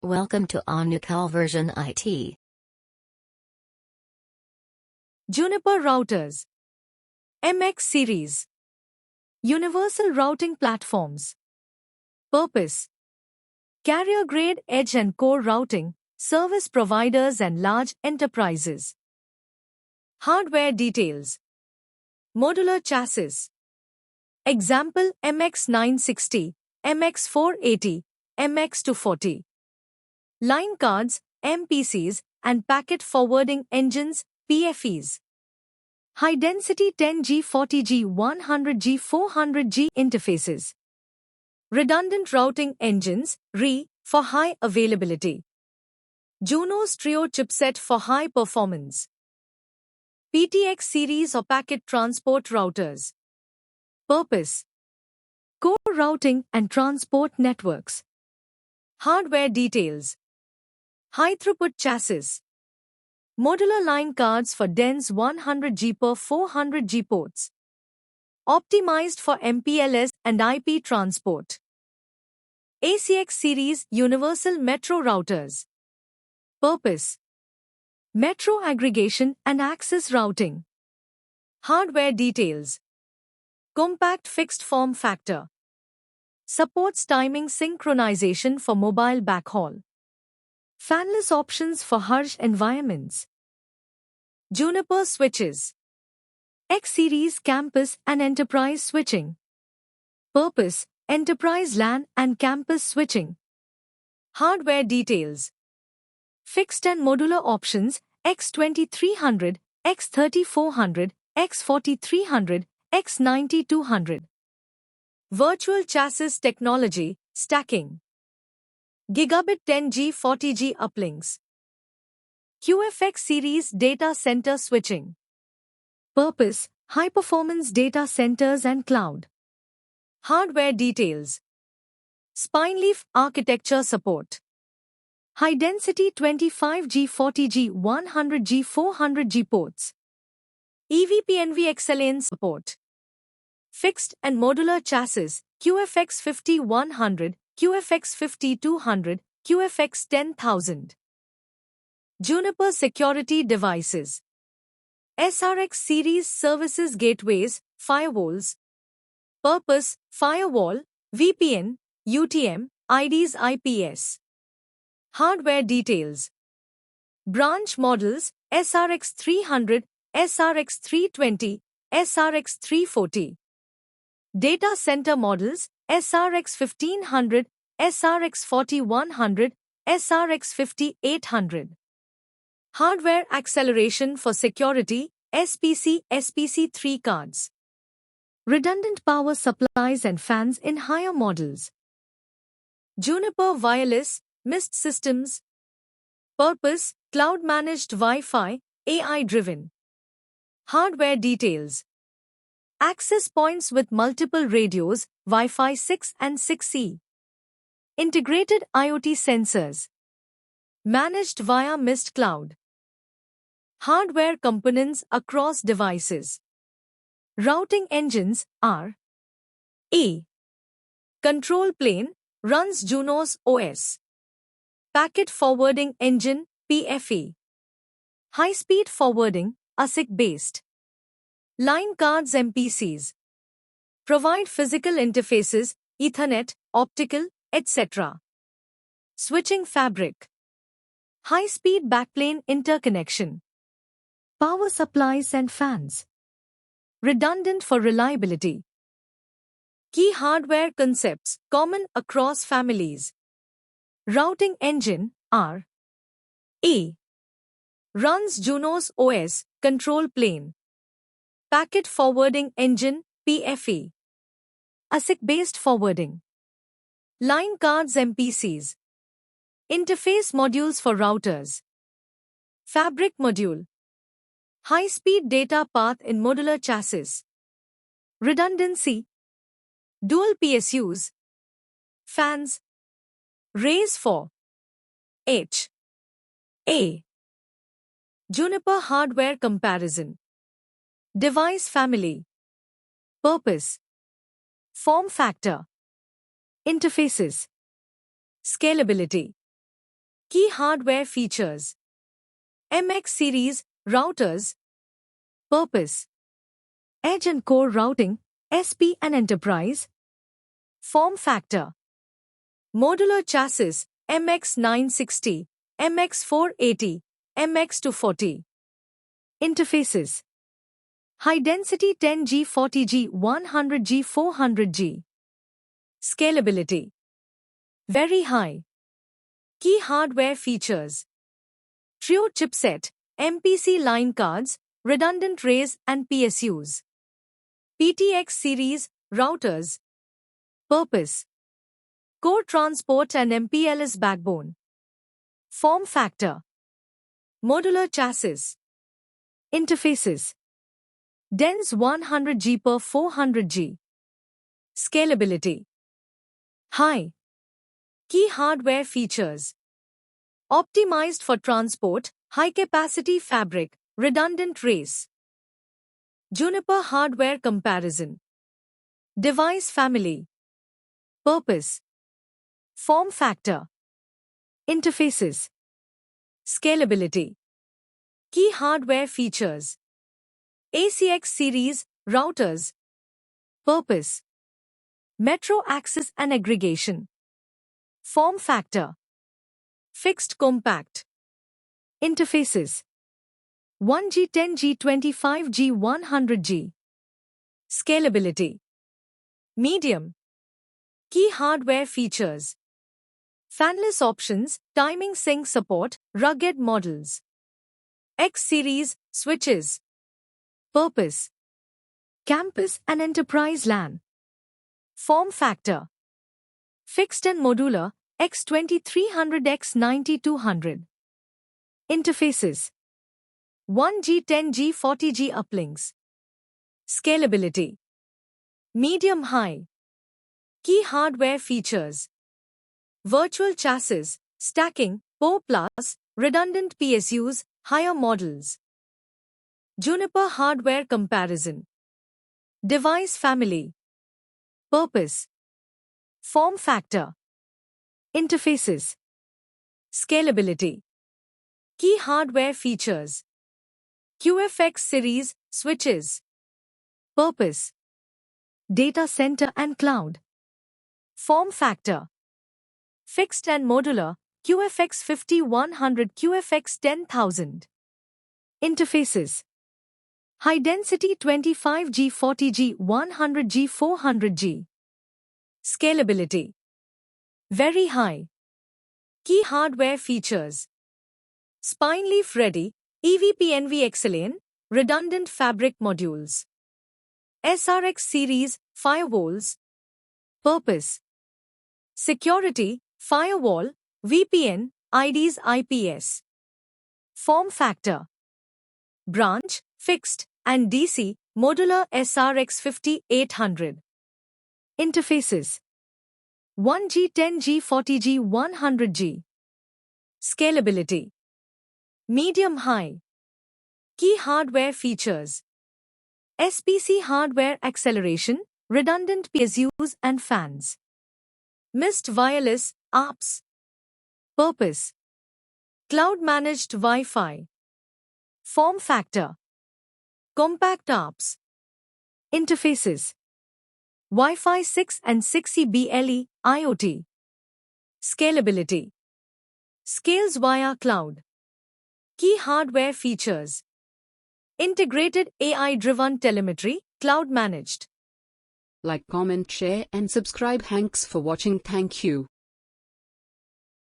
Welcome to Omnical Version IT. Juniper Routers MX Series Universal Routing Platforms. Purpose: carrier-grade edge and core routing, service providers and large enterprises. Hardware details: modular chassis. Example: MX960, MX480, MX240. Line cards, MPCs, and packet forwarding engines, PFEs. High-density 10G, 40G, 100G, 400G interfaces. Redundant routing engines, RE, for high availability. Junos Trio chipset for high performance. PTX series or packet transport routers. Purpose: core routing and transport networks. Hardware details: high-throughput chassis. Modular line cards for dense 100G per 400G ports. Optimized for MPLS and IP transport. ACX series universal metro routers. Purpose: metro aggregation and access routing. Hardware details: compact fixed form factor. Supports timing synchronization for mobile backhaul. Fanless options for harsh environments. Juniper switches. X-Series campus and enterprise switching. Purpose: enterprise LAN and campus switching. Hardware details: fixed and modular options, X2300, X3400, X4300, X9200. Virtual chassis technology, stacking. Gigabit 10G 40G uplinks. QFX series data center switching. Purpose: high-performance data centers and cloud. Hardware details: Spineleaf architecture support. High-density 25G 40G 100G 400G ports. EVPNV XLAN support. Fixed and modular chassis, QFX 5100, QFX 5200, QFX 10000. Juniper security devices. SRX series services gateways, firewalls. Purpose: firewall, VPN, UTM, IDs IPS. Hardware details: branch models, SRX 300, SRX 320, SRX 340. Data center models, SRX 1500, SRX 4100, SRX 5800. Hardware acceleration for security, SPC, SPC3 cards. Redundant power supplies and fans in higher models. Juniper Wireless, MIST systems. Purpose: cloud-managed Wi-Fi, AI-driven. Hardware details: access points with multiple radios, Wi-Fi 6 and 6E. Integrated IoT sensors. Managed via MIST Cloud. Hardware components across devices. Routing engines are A. Control plane, runs Junos OS. Packet forwarding engine, PFE. High-speed forwarding, ASIC-based. Line cards, MPCs. Provide physical interfaces, Ethernet, optical, etc. Switching fabric. High-speed backplane interconnection. Power supplies and fans. Redundant for reliability. Key hardware concepts, common across families. Routing engine, R. A. Runs Junos OS, control plane. Packet forwarding engine, PFE. ASIC-based forwarding. Line cards, MPCs. Interface modules for routers. Fabric module. High-speed data path in modular chassis. Redundancy. Dual PSUs. Fans. Raise for H. A. Juniper hardware comparison. Device family. Purpose: form factor. Interfaces. Scalability. Key hardware features. MX series routers. Purpose: Edge and core routing, SP and enterprise. Form factor: modular chassis, MX960, MX480, MX240. Interfaces: high-density 10G, 40G, 100G, 400G. Scalability: very high. Key hardware features. Trio chipset, MPC line cards, redundant RAID and PSUs. PTX series routers. Purpose: core transport and MPLS backbone. Form factor: modular chassis. Interfaces: dense 100G per 400G. Scalability: high. Key hardware features. Optimized for transport, high-capacity fabric, redundant RAID. Juniper hardware comparison. Device family. Purpose: form factor. Interfaces. Scalability. Key hardware features. ACX series routers. Purpose: metro access and aggregation. Form factor: fixed compact. Interfaces: 1G, 10G, 25G, 100G. Scalability: medium. Key hardware features. Fanless options, timing sync support, rugged models. X series switches. Purpose: campus and enterprise LAN. Form factor: fixed and modular, X2300, X9200. Interfaces: 1G, 10G, 40G uplinks. Scalability: medium high. Key hardware features. Virtual chassis, stacking, PO+, redundant PSUs, higher models. Juniper hardware comparison. Device family. Purpose: form factor. Interfaces. Scalability. Key hardware features. QFX series switches. Purpose: data center and cloud. Form factor: fixed and modular, QFX 5100, QFX 10000. Interfaces: high-density 25G, 40G, 100G, 400G. Scalability: very high. Key hardware features. Spine-leaf ready, EVPNV XLAN, redundant fabric modules. SRX series firewalls. Purpose: security, firewall, VPN, IDs, IPS. Form factor: branch, fixed, and DC, modular SRX 5800. Interfaces: 1G, 10G, 40G, 100G. Scalability: medium high. Key hardware features. SPC hardware acceleration, redundant PSUs and fans. Mist wireless apps. Purpose: cloud-managed Wi-Fi. Form factor: compact apps. Interfaces: Wi-Fi 6 and 6E BLE, IoT. Scalability: scales via cloud. Key hardware features. Integrated AI-driven telemetry, cloud-managed. Like, comment, share and subscribe. Thanks for watching. Thank you.